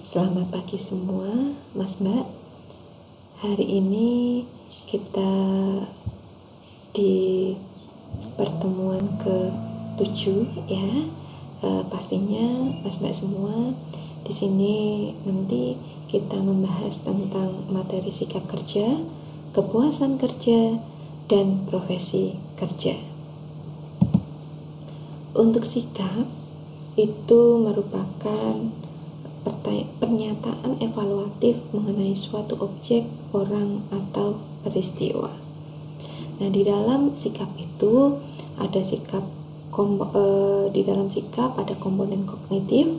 Selamat pagi semua, Mas Mbak. Hari ini kita di pertemuan ke-7 ya. Pastinya Mas Mbak semua di sini nanti kita membahas tentang materi sikap kerja, kepuasan kerja, dan profesi kerja. Untuk sikap itu merupakan pernyataan evaluatif mengenai suatu objek, orang, atau peristiwa. Nah, di dalam sikap itu ada di dalam sikap ada komponen kognitif,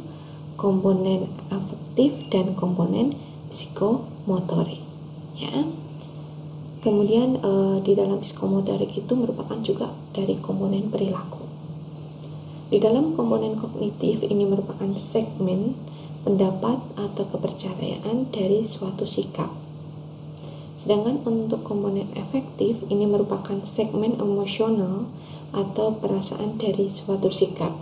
komponen afektif, dan komponen psikomotorik. Ya. Kemudian di dalam psikomotorik itu merupakan juga dari komponen perilaku. Di dalam komponen kognitif ini merupakan segmen pendapat atau kepercayaan dari suatu sikap. Sedangkan untuk komponen efektif ini merupakan segmen emosional atau perasaan dari suatu sikap.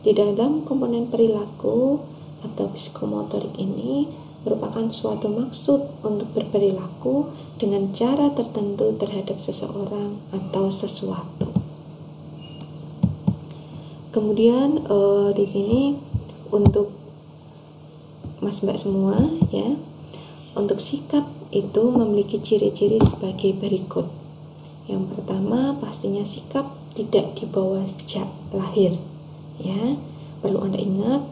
Di dalam komponen perilaku atau psikomotorik ini merupakan suatu maksud untuk berperilaku dengan cara tertentu terhadap seseorang atau sesuatu. Kemudian di sini untuk Mas Mbak semua ya, untuk sikap itu memiliki ciri-ciri sebagai berikut. Yang pertama pastinya sikap tidak dibawa sejak lahir ya. Perlu Anda ingat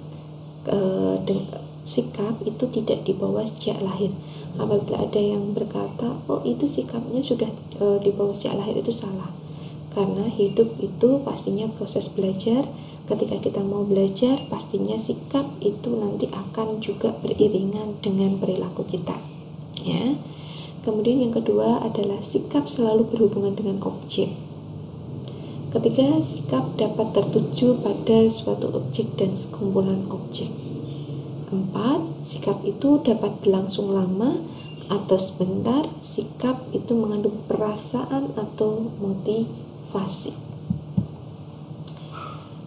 sikap itu tidak dibawa sejak lahir. Apabila ada yang berkata itu sikapnya sudah dibawa sejak lahir, itu salah. Karena hidup itu pastinya proses belajar. Ketika kita mau belajar, pastinya sikap itu nanti akan juga beriringan dengan perilaku kita. Ya. Kemudian yang kedua adalah sikap selalu berhubungan dengan objek. Ketika sikap dapat tertuju pada suatu objek dan sekumpulan objek. 4. Sikap itu dapat berlangsung lama atau sebentar. Sikap itu mengandung perasaan atau motivasi.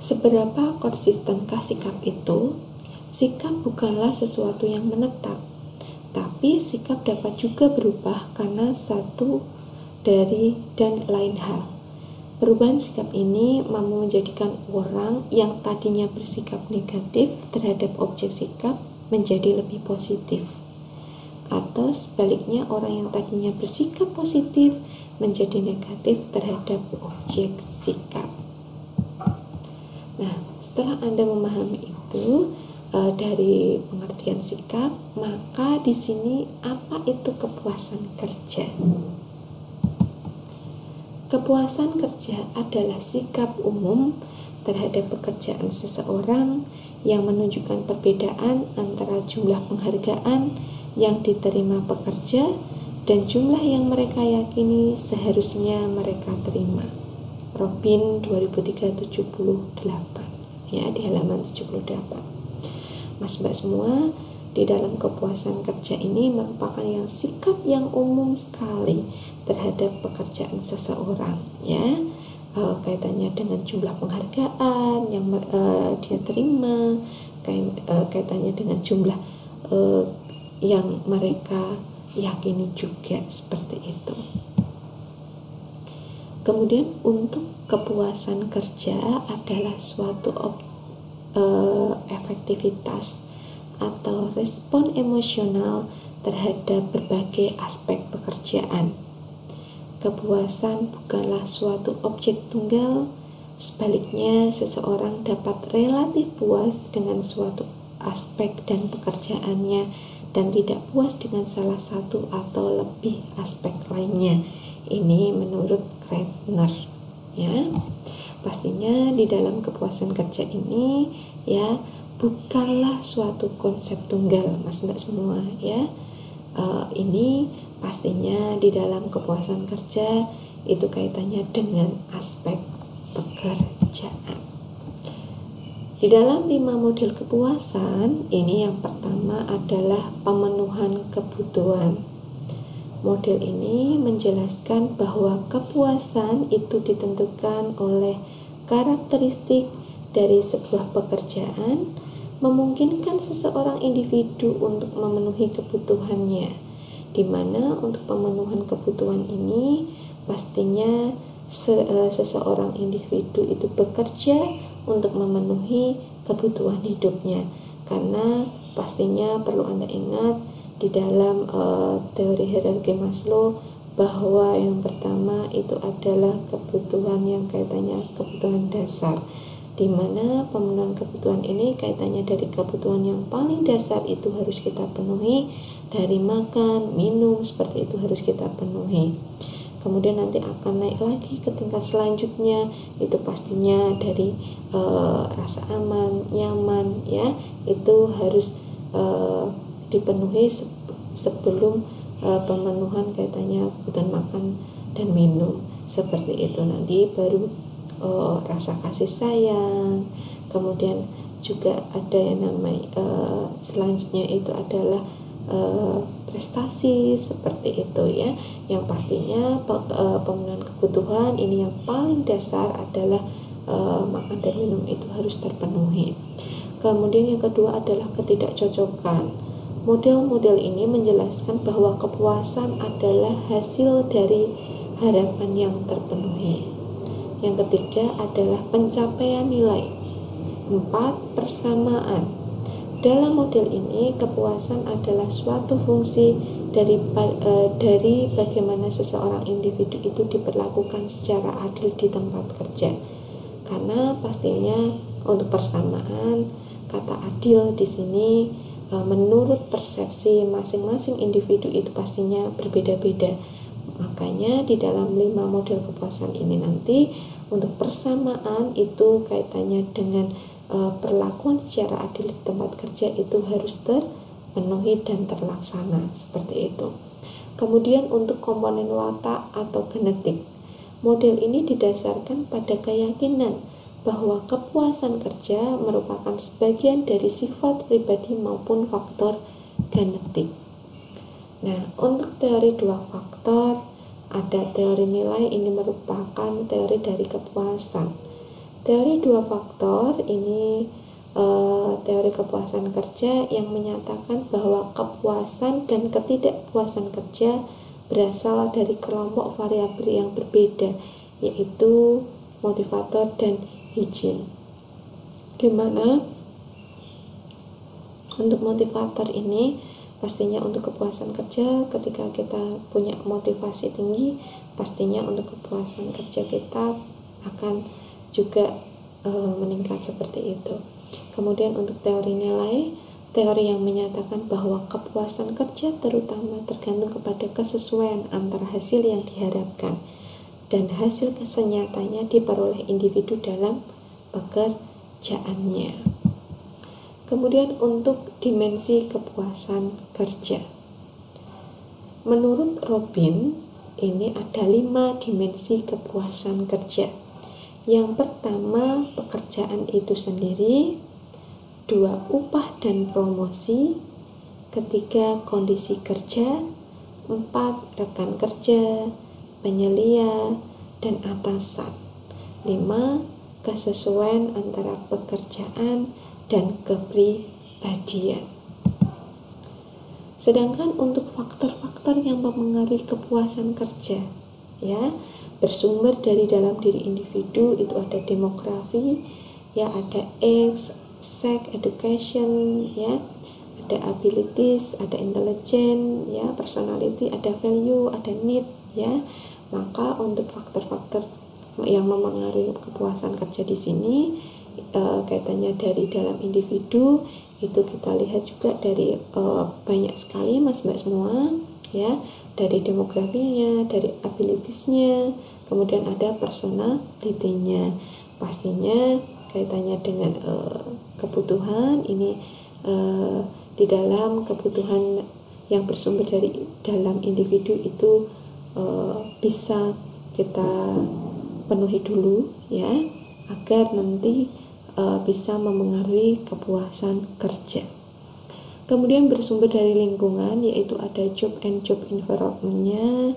Seberapa konsistenkah sikap itu? Sikap bukanlah sesuatu yang menetap, tapi sikap dapat juga berubah karena satu dari dan lain hal. Perubahan sikap ini mampu menjadikan orang yang tadinya bersikap negatif terhadap objek sikap menjadi lebih positif. Atau sebaliknya, orang yang tadinya bersikap positif menjadi negatif terhadap objek sikap. Nah, setelah Anda memahami itu dari pengertian sikap, maka di sini apa itu kepuasan kerja? Kepuasan kerja adalah sikap umum terhadap pekerjaan seseorang yang menunjukkan perbedaan antara jumlah penghargaan yang diterima pekerja dan jumlah yang mereka yakini seharusnya mereka terima. Robin 2003-78 ya, di halaman 78. Mas Mbak semua, di dalam kepuasan kerja ini merupakan yang sikap yang umum sekali terhadap pekerjaan seseorang ya, kaitannya dengan jumlah penghargaan yang dia terima, kaitannya dengan jumlah yang mereka yakini juga, seperti itu. Kemudian untuk kepuasan kerja adalah suatu efektivitas atau respon emosional terhadap berbagai aspek pekerjaan. Kepuasan bukanlah suatu objek tunggal, sebaliknya seseorang dapat relatif puas dengan suatu aspek dan pekerjaannya dan tidak puas dengan salah satu atau lebih aspek lainnya. Ini menurut Kretner ya. Pastinya di dalam kepuasan kerja ini ya bukanlah suatu konsep tunggal, Mas Mbak semua ya. Ini pastinya di dalam kepuasan kerja itu kaitannya dengan aspek pekerjaan. Di dalam 5 model kepuasan ini, yang pertama adalah pemenuhan kebutuhan. Model ini menjelaskan bahwa kepuasan itu ditentukan oleh karakteristik dari sebuah pekerjaan memungkinkan seseorang individu untuk memenuhi kebutuhannya, di mana untuk pemenuhan kebutuhan ini pastinya seseorang individu itu bekerja untuk memenuhi kebutuhan hidupnya. Karena pastinya perlu Anda ingat di dalam teori hierarki Maslow bahwa yang pertama itu adalah kebutuhan yang kaitannya kebutuhan dasar, di mana pemenuhan kebutuhan ini kaitannya dari kebutuhan yang paling dasar itu harus kita penuhi, dari makan, minum, seperti itu harus kita penuhi. Kemudian nanti akan naik lagi ke tingkat selanjutnya, itu pastinya dari rasa aman, nyaman, ya, itu harus dipenuhi sebelum pemenuhan kaitannya kebutuhan makan dan minum, seperti itu. Nanti baru rasa kasih sayang, kemudian juga ada yang namanya selanjutnya itu adalah prestasi, seperti itu ya. Yang pastinya pemenuhan kebutuhan ini yang paling dasar adalah makan dan minum itu harus terpenuhi. Kemudian yang kedua adalah ketidakcocokan. Model-model ini menjelaskan bahwa kepuasan adalah hasil dari harapan yang terpenuhi. Yang ketiga adalah pencapaian nilai. 4. Persamaan. Dalam model ini, kepuasan adalah suatu fungsi dari bagaimana seseorang individu itu diperlakukan secara adil di tempat kerja. Karena pastinya untuk persamaan, kata adil di sini menurut persepsi masing-masing individu itu pastinya berbeda-beda. Makanya di dalam 5 model kepuasan ini nanti untuk persamaan itu kaitannya dengan perlakuan secara adil di tempat kerja itu harus terpenuhi dan terlaksana, seperti itu. Kemudian untuk komponen watak atau genetik, model ini didasarkan pada keyakinan bahwa kepuasan kerja merupakan sebagian dari sifat pribadi maupun faktor genetik. Nah, untuk teori 2 faktor, ada teori nilai, ini merupakan teori dari kepuasan. Teori 2 faktor ini teori kepuasan kerja yang menyatakan bahwa kepuasan dan ketidakpuasan kerja berasal dari kelompok variabel yang berbeda, yaitu motivator dan higien. Dimana untuk motivator ini pastinya untuk kepuasan kerja, ketika kita punya motivasi tinggi, pastinya untuk kepuasan kerja kita akan juga meningkat, seperti itu. Kemudian untuk teori nilai, teori yang menyatakan bahwa kepuasan kerja terutama tergantung kepada kesesuaian antara hasil yang diharapkan dan hasil kesenyatanya diperoleh individu dalam pekerjaannya. Kemudian untuk dimensi kepuasan kerja, menurut Robin ini ada 5 dimensi kepuasan kerja. Yang pertama, pekerjaan itu sendiri. 2. Upah dan promosi. 3. Kondisi kerja. 4. Rekan kerja, penyelia, dan atasan. 5. Kesesuaian antara pekerjaan dan kepribadian. Sedangkan untuk faktor-faktor yang mempengaruhi kepuasan kerja, ya, bersumber dari dalam diri individu, itu ada demografi, ya, ada age, sex, education, ya, ada abilities, ada intelligence, ya, personality, ada value, ada need, ya. Maka untuk faktor-faktor yang mempengaruhi kepuasan kerja di sini kaitannya dari dalam individu, itu kita lihat juga dari banyak sekali mas-mbak semua, ya, dari demografinya, dari abilitiesnya, kemudian ada personality-nya. Pastinya kaitannya dengan kebutuhan ini di dalam kebutuhan yang bersumber dari dalam individu itu bisa kita penuhi dulu, ya, agar nanti bisa memengaruhi kepuasan kerja. Kemudian bersumber dari lingkungan, yaitu ada job and job environment-nya,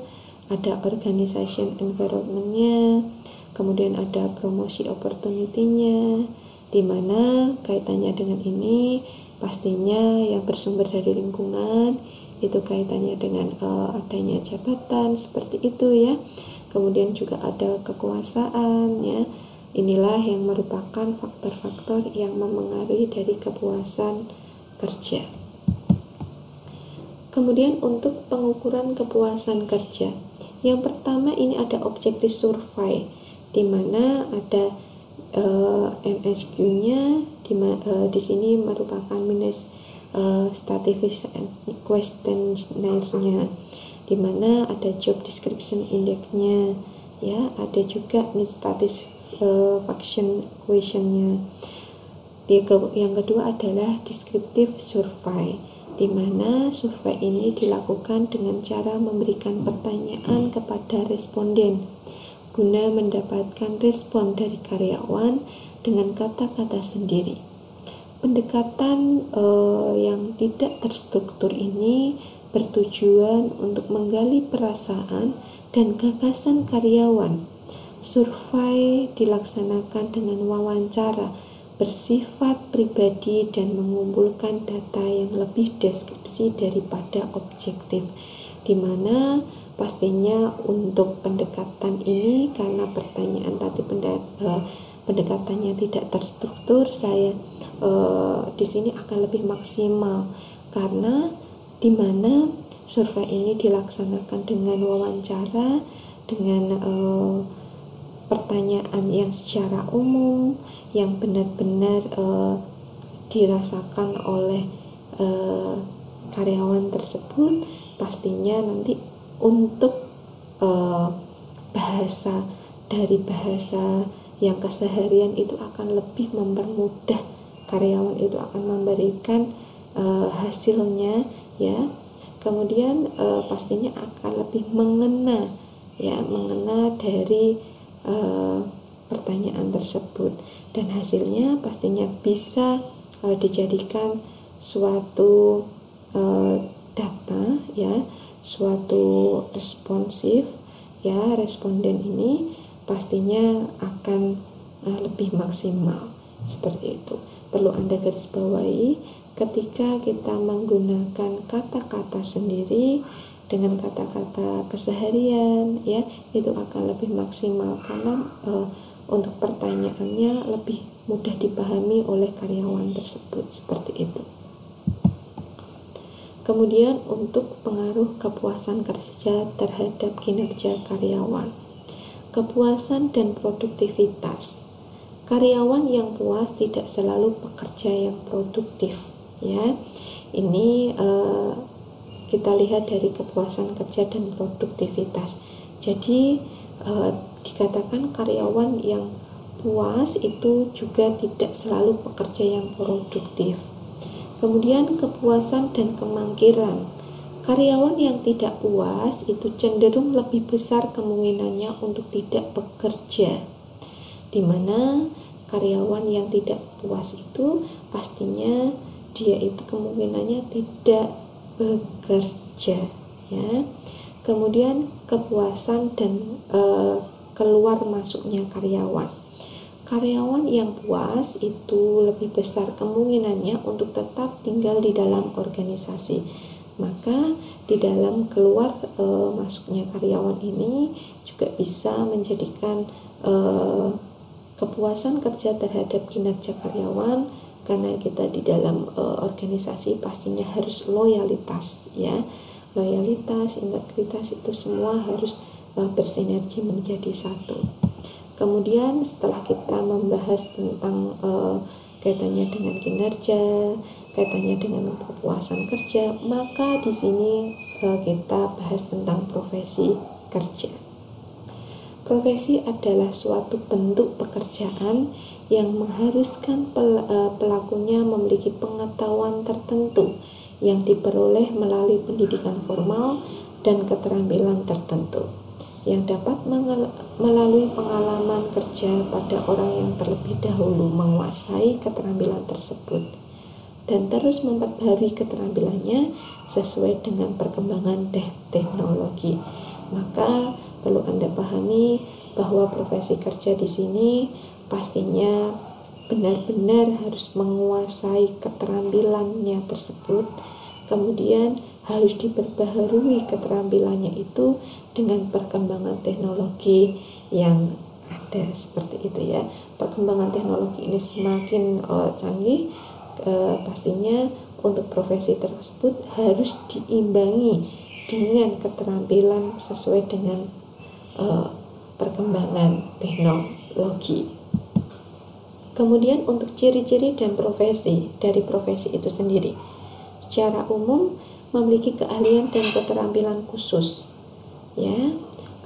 ada organization environment-nya, kemudian ada promosi opportunity-nya, di mana kaitannya dengan ini pastinya yang bersumber dari lingkungan, itu kaitannya dengan adanya jabatan seperti itu ya. Kemudian juga ada kekuasaan ya. Inilah yang merupakan faktor-faktor yang memengaruhi dari kepuasan kerja. Kemudian untuk pengukuran kepuasan kerja, yang pertama ini ada objektif survei, di mana ada MSQ-nya di sini merupakan minus statistic questionnaire-nya, di mana ada job description index-nya ya, ada juga satisfaction question-nya. Yang kedua adalah descriptive survey, di mana survei ini dilakukan dengan cara memberikan pertanyaan kepada responden guna mendapatkan respon dari karyawan dengan kata-kata sendiri. Pendekatan yang tidak terstruktur ini bertujuan untuk menggali perasaan dan gagasan karyawan. Survei dilaksanakan dengan wawancara bersifat pribadi dan mengumpulkan data yang lebih deskripsi daripada objektif, di mana pastinya untuk pendekatan ini karena pertanyaan tadi pendekatannya tidak terstruktur, saya di sini akan lebih maksimal karena di mana survei ini dilaksanakan dengan wawancara, dengan pertanyaan yang secara umum yang benar-benar dirasakan oleh karyawan tersebut. Pastinya nanti untuk bahasa yang keseharian itu akan lebih mempermudah karyawan itu akan memberikan hasilnya ya. Kemudian pastinya akan lebih mengena dari pertanyaan tersebut, dan hasilnya pastinya bisa dijadikan suatu data ya, suatu responsif ya. Responden ini pastinya akan lebih maksimal seperti itu. Perlu Anda garis bawahi, ketika kita menggunakan kata-kata sendiri dengan kata-kata keseharian ya, itu akan lebih maksimal karena untuk pertanyaannya lebih mudah dipahami oleh karyawan tersebut seperti itu. Kemudian untuk pengaruh kepuasan kerja terhadap kinerja karyawan, kepuasan dan produktivitas. Karyawan yang puas tidak selalu pekerja yang produktif ya. Ini kita lihat dari kepuasan kerja dan produktivitas. Jadi dikatakan karyawan yang puas itu juga tidak selalu pekerja yang produktif. Kemudian kepuasan dan kemangkiran. Karyawan yang tidak puas itu cenderung lebih besar kemungkinannya untuk tidak bekerja, di mana karyawan yang tidak puas itu pastinya dia itu kemungkinannya tidak bekerja ya. Kemudian kepuasan dan keluar masuknya karyawan. Karyawan yang puas itu lebih besar kemungkinannya untuk tetap tinggal di dalam organisasi. Maka di dalam keluar masuknya karyawan ini juga bisa menjadikan kepuasan kerja terhadap kinerja karyawan, karena kita di dalam organisasi pastinya harus loyalitas ya. Loyalitas, integritas itu semua harus bersinergi menjadi satu. Kemudian setelah kita membahas tentang kaitannya dengan kinerja, kaitannya dengan kepuasan kerja, maka di sini kita bahas tentang profesi kerja. Profesi adalah suatu bentuk pekerjaan yang mengharuskan pelakunya memiliki pengetahuan tertentu yang diperoleh melalui pendidikan formal dan keterampilan tertentu yang dapat melalui pengalaman kerja pada orang yang terlebih dahulu menguasai keterampilan tersebut dan terus memperbarui keterampilannya sesuai dengan perkembangan teknologi. Maka perlu Anda pahami bahwa profesi kerja di sini pastinya benar-benar harus menguasai keterampilannya tersebut, kemudian harus diperbaharui keterampilannya itu dengan perkembangan teknologi yang ada, seperti itu ya. Perkembangan teknologi ini semakin canggih, pastinya untuk profesi tersebut harus diimbangi dengan keterampilan sesuai dengan perkembangan teknologi. Kemudian untuk ciri-ciri dan profesi dari profesi itu sendiri, secara umum memiliki keahlian dan keterampilan khusus, ya.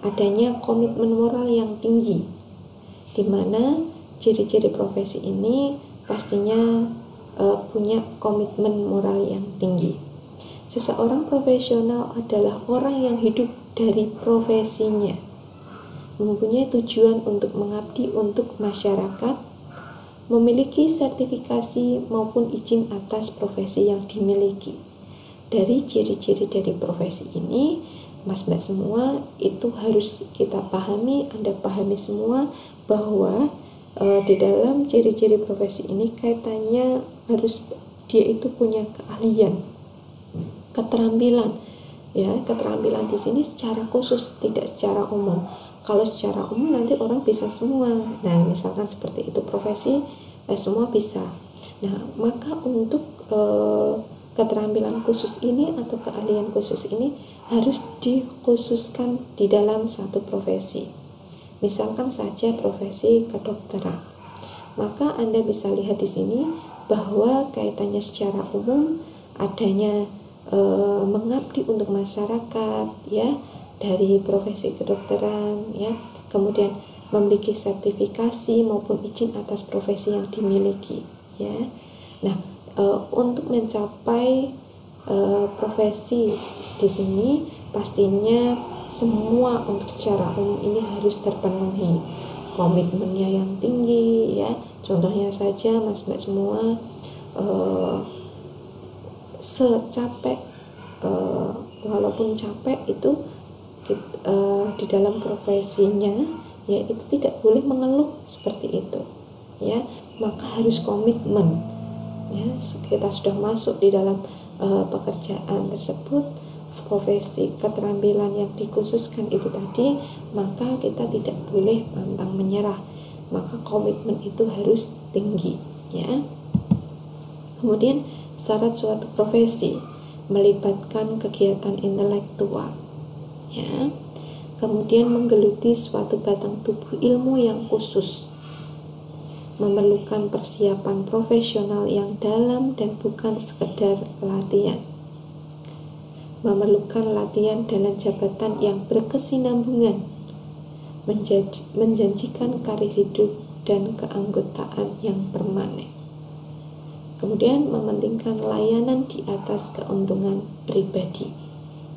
Adanya komitmen moral yang tinggi, di mana ciri-ciri profesi ini pastinya punya komitmen moral yang tinggi. Seseorang profesional adalah orang yang hidup dari profesinya, mempunyai tujuan untuk mengabdi untuk masyarakat, memiliki sertifikasi maupun izin atas profesi yang dimiliki. Dari ciri-ciri dari profesi ini, mas-mbak semua, itu harus kita pahami, Anda pahami semua, bahwa di dalam ciri-ciri profesi ini kaitannya harus dia itu punya keahlian, keterampilan, ya. Keterampilan di sini secara khusus, tidak secara umum. Kalau secara umum nanti orang bisa semua. Nah, misalkan seperti itu profesi, semua bisa. Nah, maka untuk keterampilan khusus ini atau keahlian khusus ini harus dikhususkan di dalam satu profesi. Misalkan saja profesi kedokteran. Maka Anda bisa lihat di sini bahwa kaitannya secara umum adanya mengabdi untuk masyarakat, ya, dari profesi kedokteran, ya. Kemudian memiliki sertifikasi maupun izin atas profesi yang dimiliki, ya. Nah, untuk mencapai profesi di sini pastinya semua untuk secara umum ini harus terpenuhi. Komitmennya yang tinggi, ya. Contohnya saja mas-mbak semua, secapek walaupun capek itu di dalam profesinya, ya, itu tidak boleh mengeluh seperti itu, ya. Maka harus komitmen, ya. Kita sudah masuk di dalam pekerjaan tersebut, profesi keterampilan yang dikhususkan itu tadi, maka kita tidak boleh pantang menyerah, maka komitmen itu harus tinggi, ya. Kemudian syarat suatu profesi melibatkan kegiatan intelektual, ya. Kemudian menggeluti suatu batang tubuh ilmu yang khusus, memerlukan persiapan profesional yang dalam dan bukan sekedar latihan, memerlukan latihan dalam jabatan yang berkesinambungan, menjanjikan karir hidup dan keanggotaan yang permanen. Kemudian mementingkan layanan di atas keuntungan pribadi,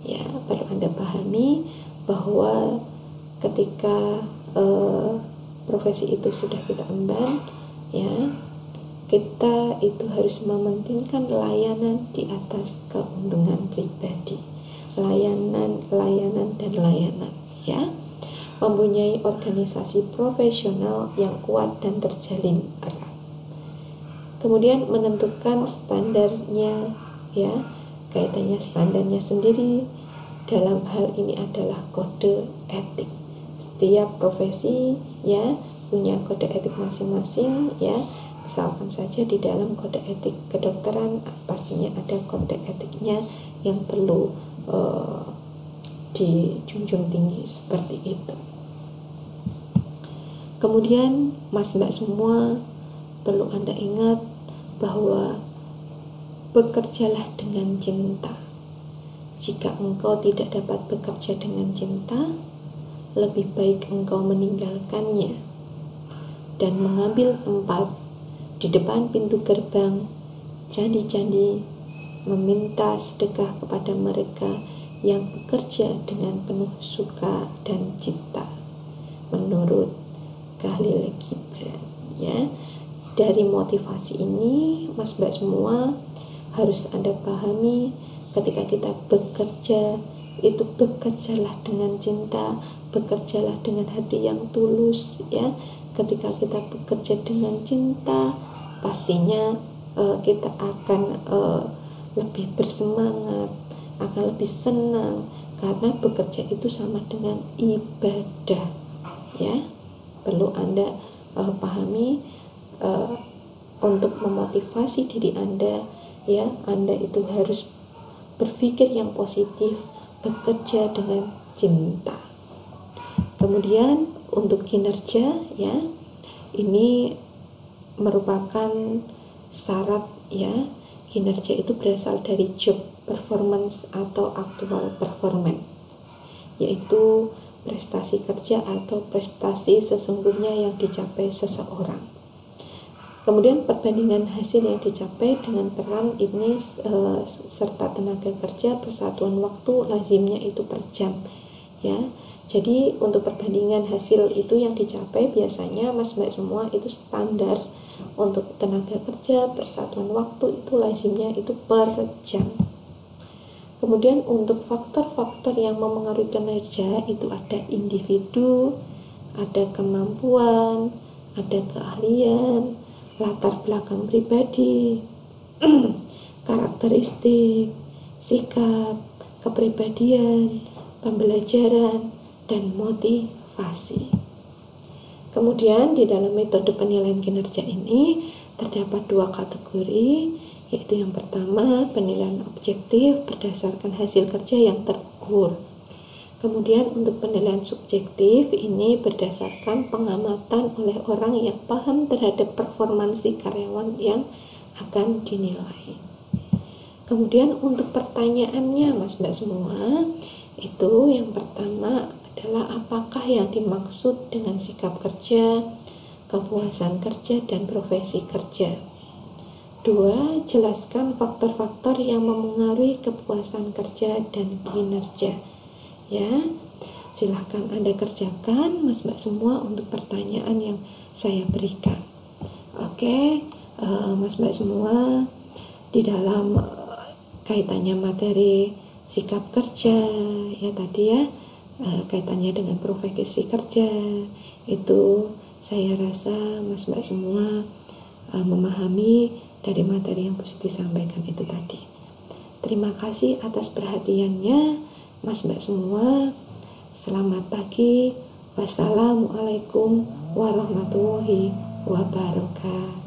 ya. Perlu Anda pahami bahwa ketika profesi itu sudah kita emban, ya, kita itu harus mementingkan layanan di atas keuntungan pribadi, layanan dan layanan, ya. Mempunyai organisasi profesional yang kuat dan terjalin erat. Kemudian menentukan standarnya, ya. Kaitannya standarnya sendiri dalam hal ini adalah kode etik. Setiap profesi, ya, punya kode etik masing-masing, ya. Misalkan saja di dalam kode etik kedokteran pastinya ada kode etiknya yang perlu dijunjung tinggi, seperti itu. Kemudian mas-mbak semua, perlu Anda ingat bahwa bekerjalah dengan cinta. Jika engkau tidak dapat bekerja dengan cinta, lebih baik engkau meninggalkannya dan mengambil tempat di depan pintu gerbang candi-candi, meminta sedekah kepada mereka yang bekerja dengan penuh suka dan cita, menurut Khalil Gibran, ya. Dari motivasi ini, mas-mbak semua, harus Anda pahami, ketika kita bekerja, itu bekerjalah dengan cinta, bekerjalah dengan hati yang tulus, ya. ketika kita bekerja dengan cinta, pastinya kita akan lebih bersemangat, akan lebih senang, karena bekerja itu sama dengan ibadah, ya. Perlu Anda pahami, untuk memotivasi diri Anda, ya, Anda itu harus berpikir yang positif, bekerja dengan cinta. Kemudian untuk kinerja, ya, ini merupakan syarat, ya. Kinerja itu berasal dari job performance atau actual performance, yaitu prestasi kerja atau prestasi sesungguhnya yang dicapai seseorang. Kemudian perbandingan hasil yang dicapai dengan peran ini serta tenaga kerja, persatuan waktu, lazimnya itu per jam, ya. Jadi untuk perbandingan hasil itu yang dicapai biasanya Mas Mbak semua itu standar. Untuk tenaga kerja, persatuan waktu itu lazimnya itu per jam. Kemudian untuk faktor-faktor yang mempengaruhi kinerja itu ada individu, ada kemampuan, ada keahlian, latar belakang pribadi, karakteristik, sikap, kepribadian, pembelajaran, dan motivasi. Kemudian di dalam metode penilaian kinerja ini terdapat 2 kategori, yaitu yang pertama penilaian objektif berdasarkan hasil kerja yang terukur. Kemudian untuk penilaian subjektif ini berdasarkan pengamatan oleh orang yang paham terhadap performansi karyawan yang akan dinilai. Kemudian untuk pertanyaannya Mas Mbak semua, itu yang pertama adalah apakah yang dimaksud dengan sikap kerja, kepuasan kerja, dan profesi kerja. 2. Jelaskan faktor-faktor yang memengaruhi kepuasan kerja dan kinerja. Ya, silahkan Anda kerjakan Mas Mbak semua untuk pertanyaan yang saya berikan. Oke, Mas Mbak semua, di dalam kaitannya materi sikap kerja, ya tadi ya, kaitannya dengan profesi kerja, itu saya rasa Mas Mbak semua memahami dari materi yang positif disampaikan itu tadi. Terima kasih atas perhatiannya Mas Mbak semua. Selamat pagi. Wassalamualaikum warahmatullahi wabarakatuh.